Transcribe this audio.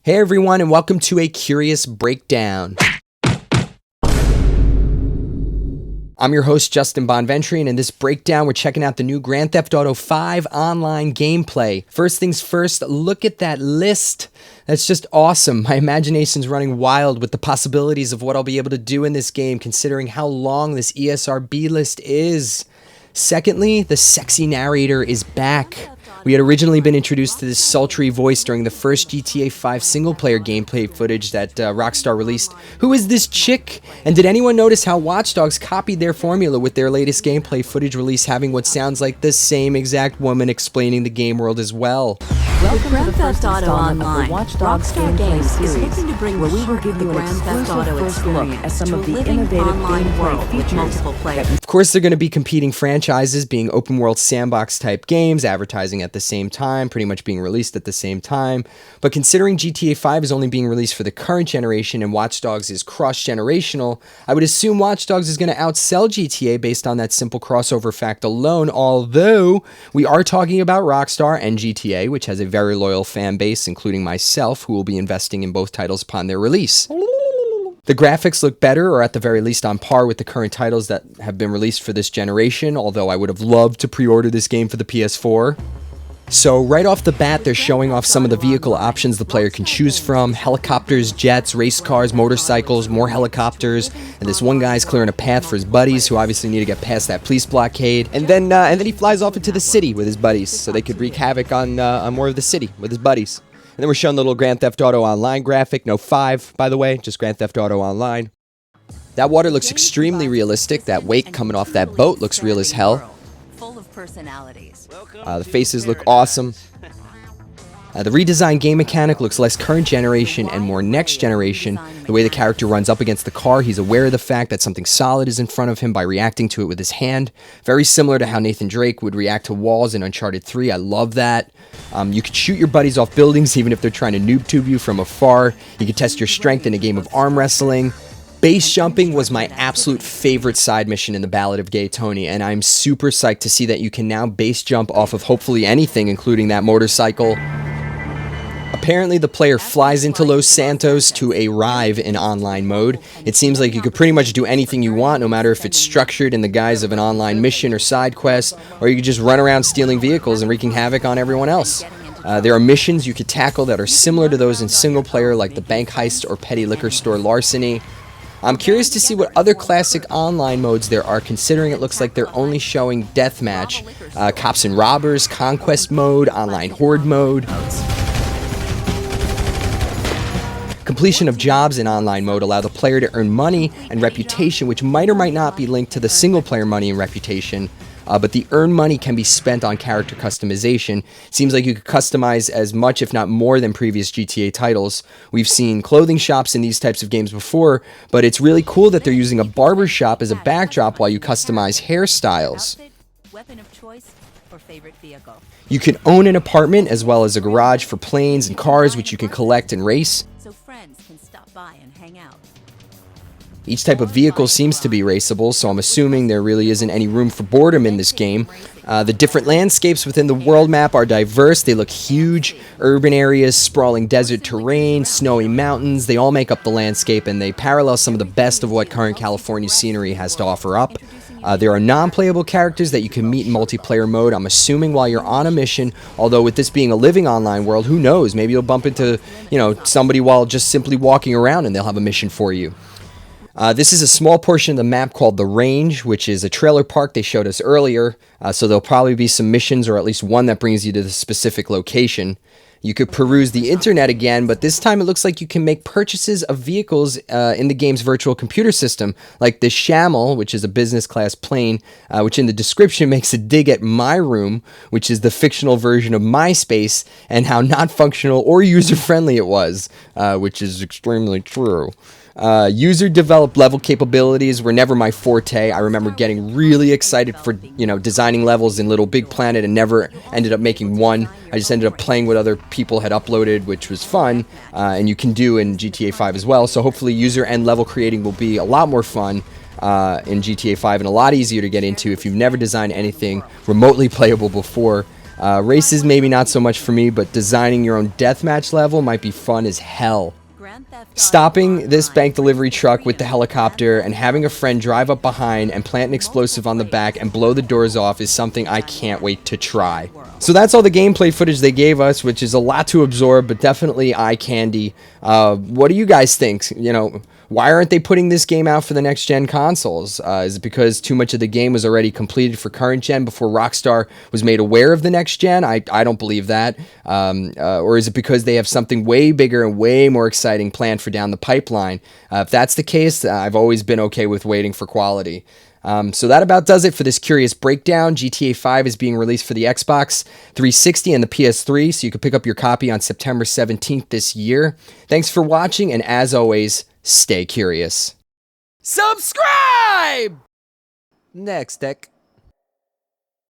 Hey everyone, and welcome to a Curious Breakdown. I'm your host, Justin Bonventry, and in this breakdown, we're checking out the new Grand Theft Auto 5 online gameplay. First things first, look at that list. That's just awesome. My imagination's running wild with the possibilities of what I'll be able to do in this game, considering how long this ESRB list is. Secondly, the sexy narrator is back. We had originally been introduced to this sultry voice during the first GTA 5 single-player gameplay footage that Rockstar released. Who is this chick? And did anyone notice how Watch Dogs copied their formula with their latest gameplay footage release, having what sounds like the same exact woman explaining the game world as well? Welcome to the first installment of the Watch Dogs gameplay series, where we will give you an exclusive first look at some of the innovative gameplay features. Of course, they're going to be competing franchises, being open-world sandbox-type games, advertising at the same time, pretty much being released at the same time. But considering GTA 5 is only being released for the current generation and Watch Dogs is cross-generational, I would assume Watch Dogs is going to outsell GTA based on that simple crossover fact alone, although we are talking about Rockstar and GTA, which has a very loyal fan base, including myself, who will be investing in both titles upon their release. The graphics look better, or at the very least on par with the current titles that have been released for this generation, although I would have loved to pre-order this game for the PS4. So right off the bat, they're showing off some of the vehicle options the player can choose from. Helicopters, jets, race cars, motorcycles, more helicopters, and this one guy's clearing a path for his buddies who obviously need to get past that police blockade. And then he flies off into the city with his buddies so they could wreak havoc on more of the city with his buddies. And then we're showing the little Grand Theft Auto Online graphic. No 5, by the way, just Grand Theft Auto Online. That water looks extremely realistic. That wake coming off that boat looks real as hell. Full of personalities. The faces look awesome. The redesigned game mechanic looks less current generation and more next generation. The way the character runs up against the car, he's aware of the fact that something solid is in front of him by reacting to it with his hand. Very similar to how Nathan Drake would react to walls in Uncharted 3. I love that. You could shoot your buddies off buildings even if they're trying to noob tube you from afar. You could test your strength in a game of arm wrestling. Base jumping was my absolute favorite side mission in the Ballad of Gay Tony, and I'm super psyched to see that you can now base jump off of hopefully anything, including that motorcycle. Apparently, the player flies into Los Santos to arrive in online mode. It seems like you could pretty much do anything you want, no matter if it's structured in the guise of an online mission or side quest, or you could just run around stealing vehicles and wreaking havoc on everyone else. There are missions you could tackle that are similar to those in single player, like the bank heist or petty liquor store larceny. I'm curious to see what other classic online modes there are, considering it looks like they're only showing Deathmatch, Cops and Robbers, Conquest mode, Online Horde mode. Completion of jobs in online mode allow the player to earn money and reputation, which might or might not be linked to the single-player money and reputation. But the earned money can be spent on character customization. Seems like you could customize as much, if not more, than previous GTA titles. We've seen clothing shops in these types of games before, but it's really cool that they're using a barber shop as a backdrop while you customize hairstyles. Weapon of choice or favorite vehicle. You can own an apartment as well as a garage for planes and cars, which you can collect and race. So friends can stop by and hang out. Each type of vehicle seems to be raceable, so I'm assuming there really isn't any room for boredom in this game. The different landscapes within the world map are diverse. They look huge. Urban areas, sprawling desert terrain, snowy mountains, they all make up the landscape, and they parallel some of the best of what current California scenery has to offer up. There are non-playable characters that you can meet in multiplayer mode, I'm assuming while you're on a mission, although with this being a living online world, who knows? Maybe you'll bump into, somebody while just simply walking around and they'll have a mission for you. This is a small portion of the map called The Range, which is a trailer park they showed us earlier, so there'll probably be some missions or at least one that brings you to the specific location. You could peruse the internet again, but this time it looks like you can make purchases of vehicles in the game's virtual computer system, like the Shamel, which is a business class plane, which in the description makes a dig at My Room, which is the fictional version of MySpace, and how not functional or user-friendly it was, which is extremely true. User-developed level capabilities were never my forte. I remember getting really excited for, designing levels in Little Big Planet and never ended up making one. I just ended up playing what other people had uploaded, which was fun, and you can do in GTA 5 as well. So hopefully user and level creating will be a lot more fun in GTA 5 and a lot easier to get into if you've never designed anything remotely playable before. Races maybe not so much for me, but designing your own deathmatch level might be fun as hell. Stopping this bank delivery truck with the helicopter and having a friend drive up behind and plant an explosive on the back and blow the doors off is something I can't wait to try. So that's all the gameplay footage they gave us, which is a lot to absorb, but definitely eye candy. What do you guys think? You know, why aren't they putting this game out for the next gen consoles? Is it because too much of the game was already completed for current gen before Rockstar was made aware of the next gen? I don't believe that. Or is it because they have something way bigger and way more exciting planned for down the pipeline? If that's the case, I've always been okay with waiting for quality. So that about does it for this curious breakdown. GTA 5 is being released for the Xbox 360 and the PS3, so you can pick up your copy on September 17th this year. Thanks for watching, and as always, stay curious. Subscribe! Next, Tech.